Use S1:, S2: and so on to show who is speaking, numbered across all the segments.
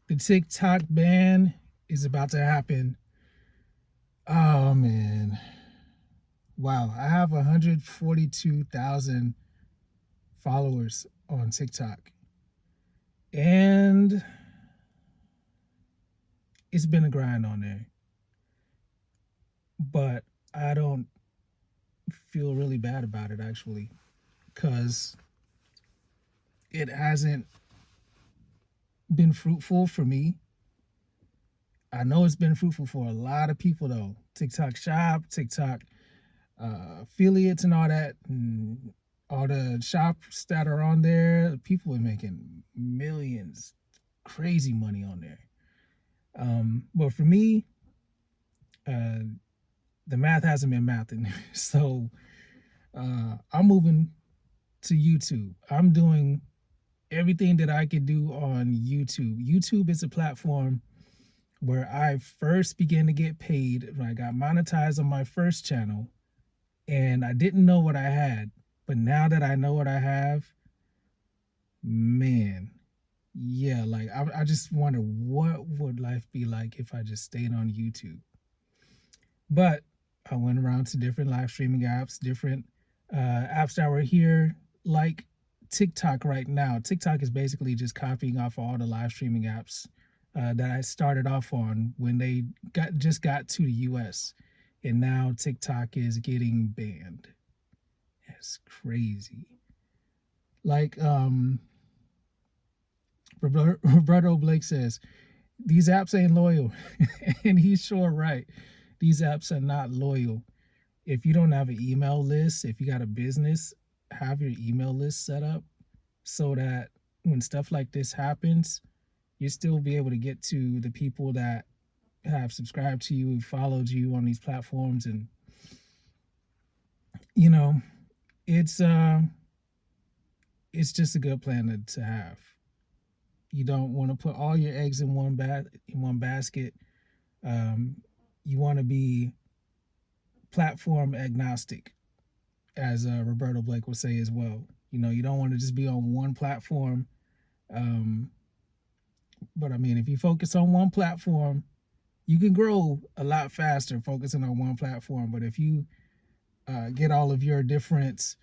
S1: The TikTok ban is about to happen. Oh man. Wow. I have 142,000 followers on TikTok. And it's been a grind on there. But I don't feel really bad about it actually. Because it hasn't been fruitful for me. I know it's been fruitful for a lot of people though. TikTok Shop, TikTok affiliates, and all that, and all the shops that are on there. People are making millions, crazy money on there. But for me, uh, the math hasn't been mathing, so I'm moving to YouTube. I'm doing everything that I could do on YouTube. YouTube is a platform where I first began to get paid when I got monetized on my first channel, and I didn't know what I had. But now that I know what I have, man, yeah, like I just wonder what would life be like if I just stayed on YouTube. But I went around to different live streaming apps, different apps that were here, like TikTok right now. TikTok is basically just copying off all the live streaming apps that I started off on when they got to the US. And now TikTok is getting banned. That's crazy. Like Roberto Blake says, these apps ain't loyal. And he's sure right. These apps are not loyal. If you don't have an email list, if you got a business, have your email list set up so that when stuff like this happens, you still be able to get to the people that have subscribed to you, followed you on these platforms. And you know, it's uh it's just a good plan to have. You don't want to put all your eggs in one basket. Um, you want to be platform agnostic, as Roberto Blake would say as well. You don't want to just be on one platform. Um, but I mean, if you focus on one platform, you can grow a lot faster focusing on one platform. But if you get all of your different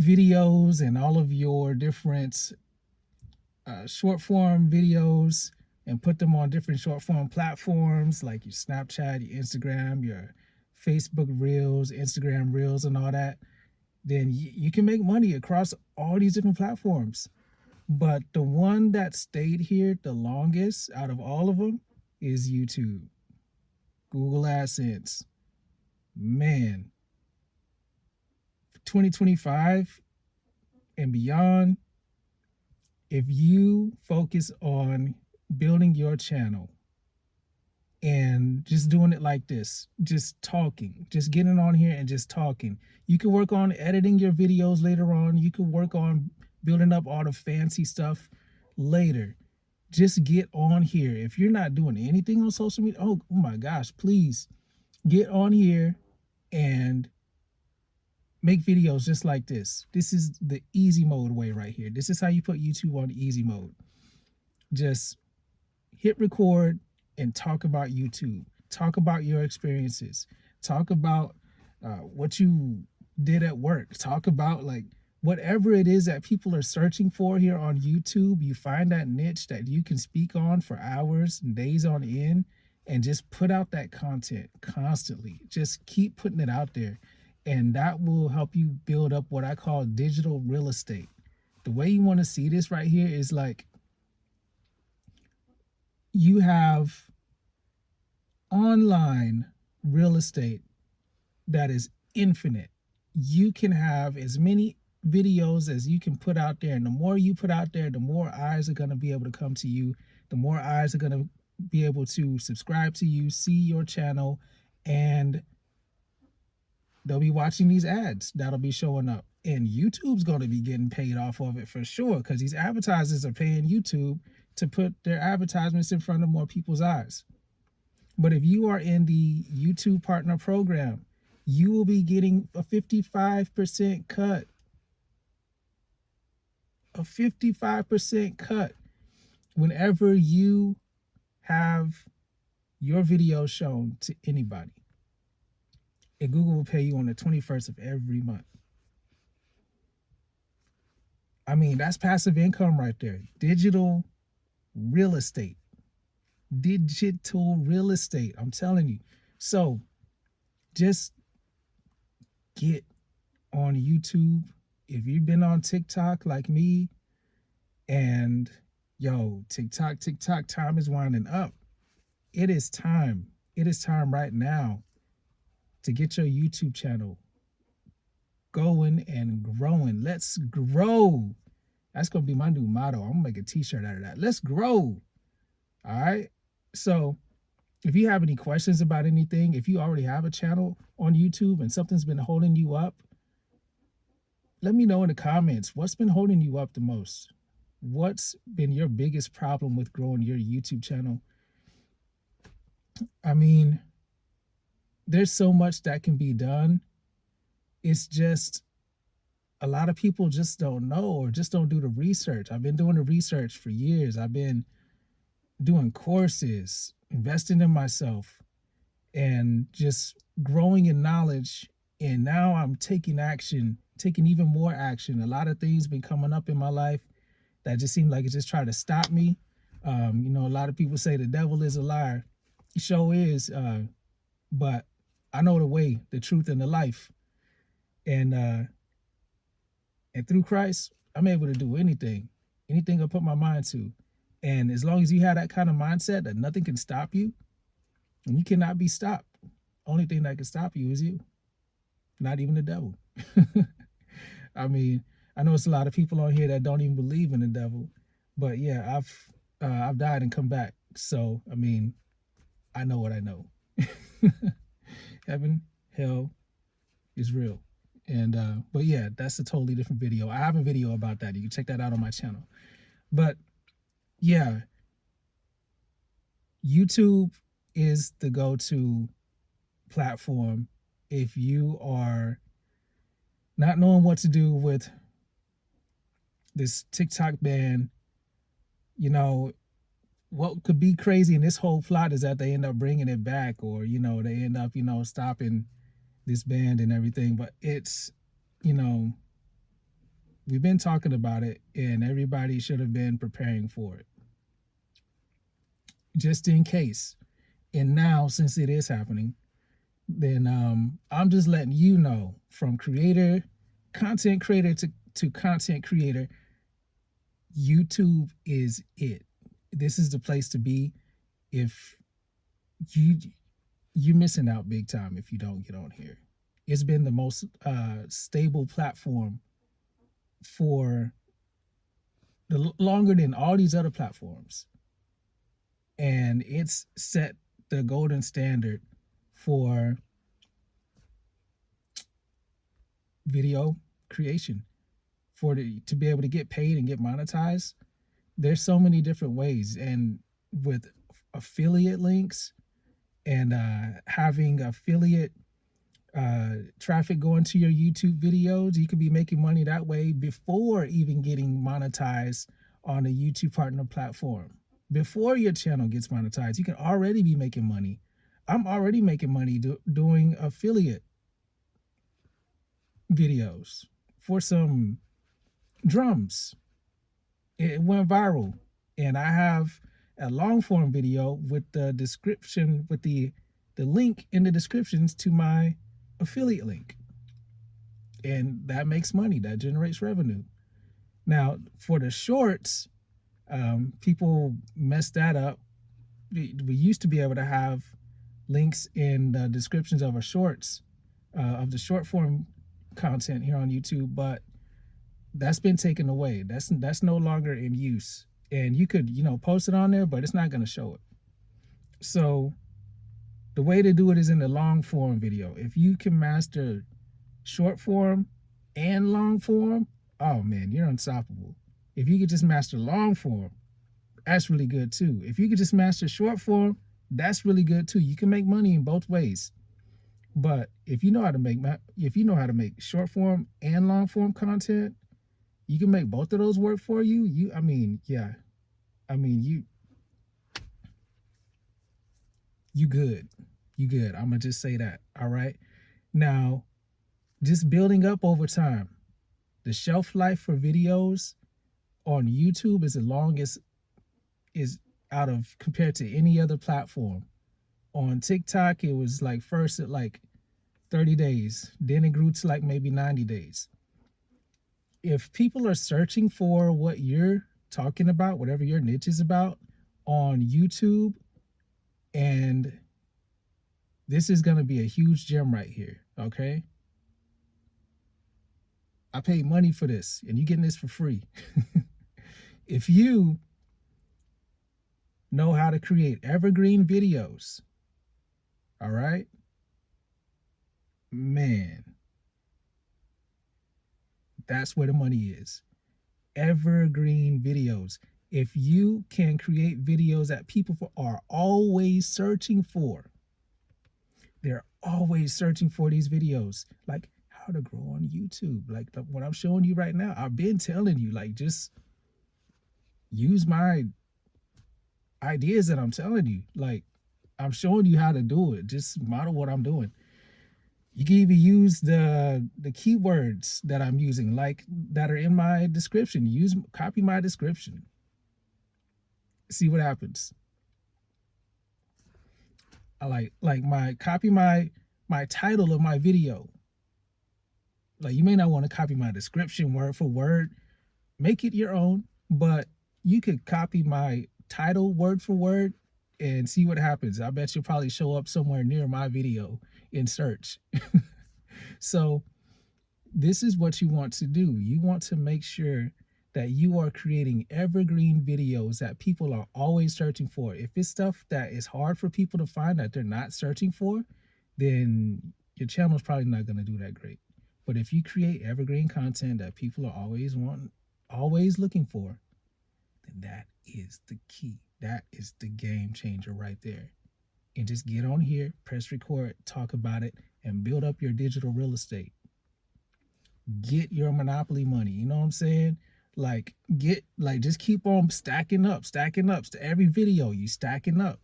S1: videos and all of your different short form videos and put them on different short form platforms like your Snapchat, your Instagram, your Facebook Reels, Instagram Reels, and all that, then you can make money across all these different platforms. But the one that stayed here the longest out of all of them is YouTube. Google AdSense. Man, 2025 and beyond, if you focus on building your channel and just doing it like this, just talking, just getting on here and just talking. You can work on editing your videos later on. You can work on building up all the fancy stuff later. Just get on here. If you're not doing anything on social media, oh my gosh, please get on here and make videos just like this. This is the easy mode way right here. This is how you put YouTube on easy mode. Just hit record and talk about YouTube. Talk about your experiences. Talk about what you did at work. Talk about like whatever it is that people are searching for here on YouTube. You find that niche that you can speak on for hours and days on end, and just put out that content constantly. Just keep putting it out there. And that will help you build up what I call digital real estate. The way you want to see this right here is like you have online real estate that is infinite. You can have as many videos as you can put out there. And the more you put out there, the more eyes are going to be able to come to you. The more eyes are going to be able to subscribe to you, see your channel, and they'll be watching these ads that'll be showing up. And YouTube's going to be getting paid off of it for sure, because these advertisers are paying YouTube to put their advertisements in front of more people's eyes. But if you are in the YouTube Partner Program, you will be getting a 55% cut. A 55% cut. Whenever you have your video shown to anybody, and Google will pay you on the 21st of every month. I mean, that's passive income right there. Digital real estate. Digital real estate. I'm telling you. So just get on YouTube. If you've been on TikTok like me, and TikTok, time is winding up. It is time. It is time right now to get your YouTube channel going and growing. Let's grow. That's going to be my new motto. I'm going to make a t-shirt out of that. Let's grow. All right. So if you have any questions about anything, if you already have a channel on YouTube and something's been holding you up, let me know in the comments. What's been holding you up the most? What's been your biggest problem with growing your YouTube channel? I mean, there's so much that can be done. It's just a lot of people just don't know or just don't do the research. I've been doing the research for years. I've been doing courses, investing in myself, and just growing in knowledge. And now I'm taking action, taking even more action. A lot of things been coming up in my life that just seem like it just tried to stop me. A lot of people say the devil is a liar. He sure is. But I know the way, the truth, and the life. And through Christ, I'm able to do anything I put my mind to. And as long as you have that kind of mindset that nothing can stop you, and you cannot be stopped. Only thing that can stop you is you, not even the devil. I mean, I know it's a lot of people on here that don't even believe in the devil, but yeah, I've died and come back. So I mean, I know what I know. Heaven, hell is real. And but yeah, that's a totally different video. I have a video about that. You can check that out on my channel. But yeah, YouTube is the go-to platform if you are not knowing what to do with this TikTok ban. What could be crazy in this whole plot is that they end up bringing it back, or they end up stopping this ban and everything. But it's we've been talking about it, and everybody should have been preparing for it just in case. And now, since it is happening, then I'm just letting you know, from content creator to content creator, YouTube is it. This is the place to be. If you're missing out big time if you don't get on here. It's been the most stable platform for longer than all these other platforms, and it's set the golden standard for video creation, to be able to get paid and get monetized. There's so many different ways, and with affiliate links and having affiliate traffic going to your YouTube videos, you could be making money that way before even getting monetized on a YouTube partner platform. Before your channel gets monetized, you can already be making money. I'm already making money doing affiliate videos for some drums. It went viral, and I have a long form video with the description, with the link in the descriptions to my affiliate link, and that makes money, that generates revenue. Now for the shorts, people messed that up. We used to be able to have links in the descriptions of our shorts, of the short form content here on YouTube, but that's been taken away. That's no longer in use. And you could post it on there, but it's not going to show it. So the way to do it is in the long form video. If you can master short form and long form, oh man, you're unstoppable. If you could just master long form, that's really good too. If you could just master short form, that's really good too. You can make money in both ways. But if you know how to make short form and long form content, you can make both of those work for you. Yeah, I mean, you good. You good. I'm gonna just say that. All right. Now, just building up over time. The shelf life for videos on YouTube is the longest is out of compared to any other platform. On TikTok, it was like first at like 30 days, then it grew to like maybe 90 days. If people are searching for what you're talking about, whatever your niche is about on YouTube, and this is going to be a huge gem right here, okay? I paid money for this and you're getting this for free. If you know how to create evergreen videos, all right, man, that's where the money is. Evergreen videos. If you can create videos that people are always searching for, they're always searching for these videos, like how to grow on YouTube, like what I'm showing you right now. I've been telling you, like, just use my ideas that I'm telling you. Like, I'm showing you how to do it. Just model what I'm doing. You can even use the keywords that I'm using, like that are in my description. Copy my description. See what happens. I like my copy my title of my video. Like, you may not want to copy my description word for word. Make it your own, but you could copy my title word for word and see what happens. I bet you'll probably show up somewhere near my video in search. So this is what you want to do. You want to make sure that you are creating evergreen videos that people are always searching for. If it's stuff that is hard for people to find that they're not searching for, then your channel is probably not going to do that great. But if you create evergreen content that people are always looking for, then that is the key. That is the game changer right there. And just get on here, press record, talk about it, and build up your digital real estate. Get your monopoly money. You know what I'm saying? Just keep on stacking up. Every video you stacking up.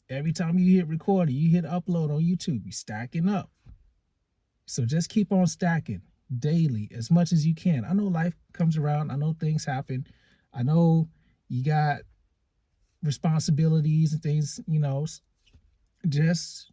S1: Every time you hit record, you hit upload on YouTube, you stacking up. So just keep on stacking daily as much as you can. I know life comes around. I know things happen. I know you got responsibilities and things, just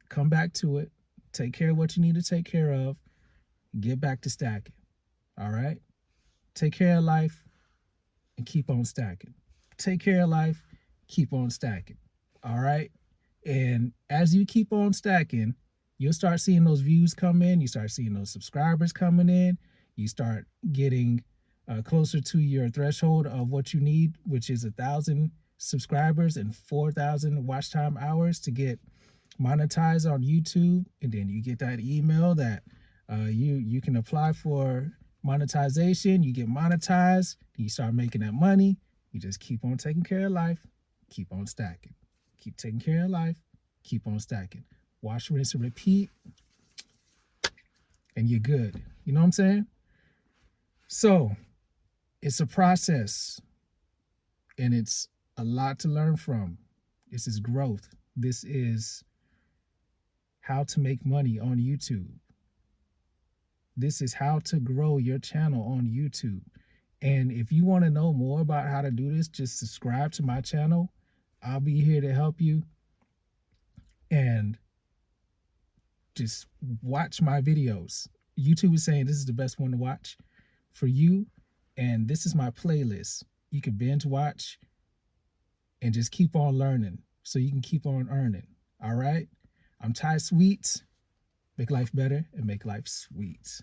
S1: come back to it. Take care of what you need to take care of. Get back to stacking. All right? Take care of life and keep on stacking. Take care of life, keep on stacking. All right? And as you keep on stacking, you'll start seeing those views come in. You start seeing those subscribers coming in. You start getting closer to your threshold of what you need, which is 1,000 subscribers and 4,000 watch time hours to get monetized on YouTube. And then you get that email that you can apply for monetization. You get monetized. You start making that money. You just keep on taking care of life. Keep on stacking. Keep taking care of life. Keep on stacking. Wash, rinse, and repeat. And you're good. You know what I'm saying? So it's a process. And it's a lot to learn from. This is growth. This is how to make money on YouTube. This is how to grow your channel on YouTube. And if you want to know more about how to do this, just subscribe to my channel. I'll be here to help you. And just watch my videos. YouTube is saying this is the best one to watch for you. And this is my playlist. You can binge watch and just keep on learning so you can keep on earning. All right? I'm Ty Sweets. Make life better and make life sweet.